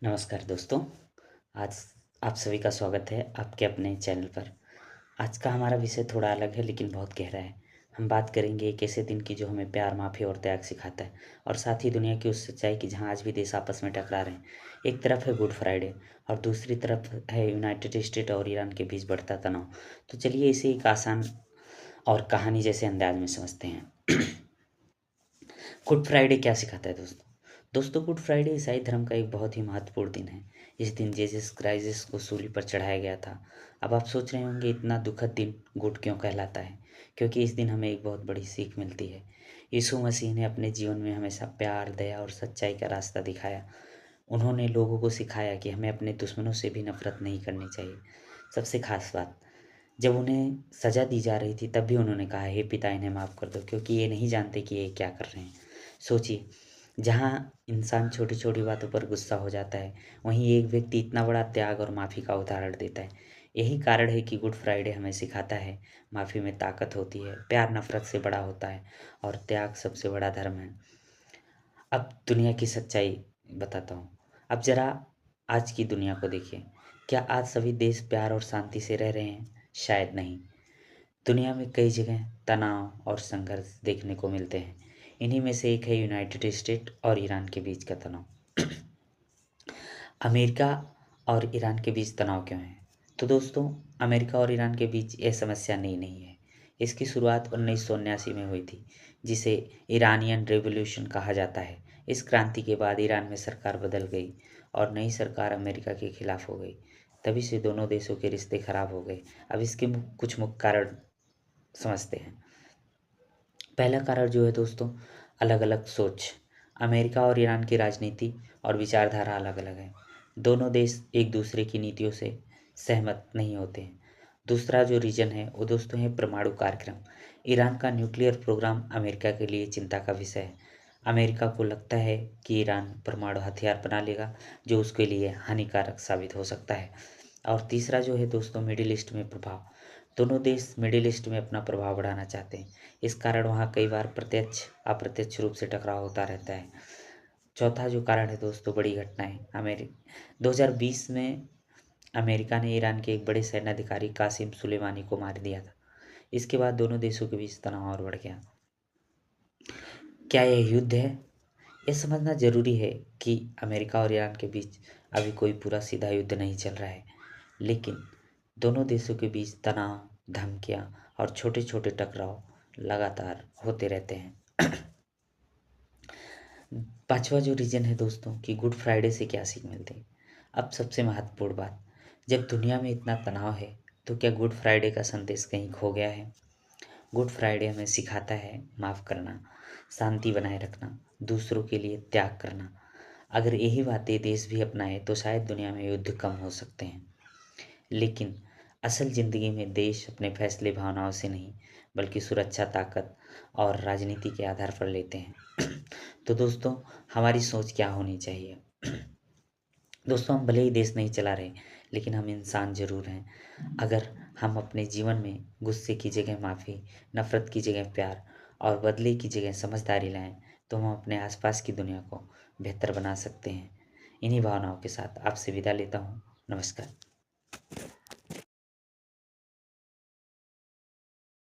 नमस्कार दोस्तों। आज आप सभी का स्वागत है आपके अपने चैनल पर। आज का हमारा विषय थोड़ा अलग है लेकिन बहुत गहरा है। हम बात करेंगे एक ऐसे दिन की जो हमें प्यार, माफ़ी और त्याग सिखाता है और साथ ही दुनिया की उस सच्चाई की जहां आज भी देश आपस में टकरा रहे हैं। एक तरफ है गुड फ्राइडे और दूसरी तरफ है यूनाइटेड स्टेट और ईरान के बीच बढ़ता तनाव। तो चलिए इसे एक आसान और कहानी जैसे अंदाज में समझते हैं। गुड फ्राइडे क्या सिखाता है दोस्तों? दोस्तों, गुड फ्राइडे ईसाई धर्म का एक बहुत ही महत्वपूर्ण दिन है। इस दिन जीसस क्राइस्ट को सूली पर चढ़ाया गया था। अब आप सोच रहे होंगे इतना दुखद दिन गुड क्यों कहलाता है? क्योंकि इस दिन हमें एक बहुत बड़ी सीख मिलती है। यीशु मसीह ने अपने जीवन में हमेशा प्यार, दया और सच्चाई का रास्ता दिखाया। उन्होंने लोगों को सिखाया कि हमें अपने दुश्मनों से भी नफरत नहीं करनी चाहिए। सबसे खास बात, जब उन्हें सज़ा दी जा रही थी तब भी उन्होंने कहा, हे पिता, इन्हें माफ़ कर दो क्योंकि ये नहीं जानते कि ये क्या कर रहे हैं। सोचिए, जहाँ इंसान छोटी-छोटी बातों पर गुस्सा हो जाता है, वहीं एक व्यक्ति इतना बड़ा त्याग और माफ़ी का उदाहरण देता है। यही कारण है कि गुड फ्राइडे हमें सिखाता है, माफ़ी में ताकत होती है, प्यार नफ़रत से बड़ा होता है और त्याग सबसे बड़ा धर्म है। अब दुनिया की सच्चाई बताता हूँ। अब ज़रा आज की दुनिया को देखिए। क्या आज सभी देश प्यार और शांति से रह रहे हैं? शायद नहीं। दुनिया में कई जगह तनाव और संघर्ष देखने को मिलते हैं। इन्हीं में से एक है यूनाइटेड स्टेट और ईरान के बीच का तनाव। अमेरिका और ईरान के बीच तनाव क्यों है? तो दोस्तों, अमेरिका और ईरान के बीच ये समस्या नई नहीं है। इसकी शुरुआत 1979 में हुई थी, जिसे ईरानियन रिवॉल्यूशन कहा जाता है। इस क्रांति के बाद ईरान में सरकार बदल गई और नई सरकार अमेरिका के खिलाफ हो गई। तभी से दोनों देशों के रिश्ते खराब हो गए। अब इसके कुछ मुख्य कारण समझते हैं। पहला कारण जो है दोस्तों, अलग अलग सोच। अमेरिका और ईरान की राजनीति और विचारधारा अलग अलग है। दोनों देश एक दूसरे की नीतियों से सहमत नहीं होते हैं। दूसरा जो रीजन है वो दोस्तों है परमाणु कार्यक्रम। ईरान का न्यूक्लियर प्रोग्राम अमेरिका के लिए चिंता का विषय है। अमेरिका को लगता है कि ईरान परमाणु हथियार बना लेगा, जो उसके लिए हानिकारक साबित हो सकता है। और तीसरा जो है दोस्तों, मिडिल ईस्ट में प्रभाव। दोनों देश मिडिल ईस्ट में अपना प्रभाव बढ़ाना चाहते हैं। इस कारण वहाँ कई बार प्रत्यक्ष अप्रत्यक्ष रूप से टकराव होता रहता है। चौथा जो कारण है दोस्तों, बड़ी घटनाएं। 2020 में अमेरिका ने ईरान के एक बड़े सैन्य अधिकारी कासिम सुलेमानी को मार दिया था। इसके बाद दोनों देशों के बीच तनाव और बढ़ गया। क्या यह युद्ध है? यह समझना जरूरी है कि अमेरिका और ईरान के बीच अभी कोई पूरा सीधा युद्ध नहीं चल रहा है, लेकिन दोनों देशों के बीच तनाव, धमकियां और छोटे छोटे टकराव लगातार होते रहते हैं। पांचवा जो रीजन है दोस्तों कि गुड फ्राइडे से क्या सीख मिलती है। अब सबसे महत्वपूर्ण बात, जब दुनिया में इतना तनाव है तो क्या गुड फ्राइडे का संदेश कहीं खो गया है? गुड फ्राइडे हमें सिखाता है माफ़ करना, शांति बनाए रखना, दूसरों के लिए त्याग करना। अगर यही बातें देश भी अपनाए तो शायद दुनिया में युद्ध कम हो सकते हैं। लेकिन असल ज़िंदगी में देश अपने फैसले भावनाओं से नहीं, बल्कि सुरक्षा, ताकत और राजनीति के आधार पर लेते हैं। तो दोस्तों, हमारी सोच क्या होनी चाहिए? दोस्तों, हम भले ही देश नहीं चला रहे, लेकिन हम इंसान ज़रूर हैं। अगर हम अपने जीवन में गुस्से की जगह माफ़ी, नफ़रत की जगह प्यार और बदले की जगह समझदारी लाएं, तो हम अपने आसपास की दुनिया को बेहतर बना सकते हैं। इन्हीं भावनाओं के साथ आपसे विदा लेता हूँ। नमस्कार।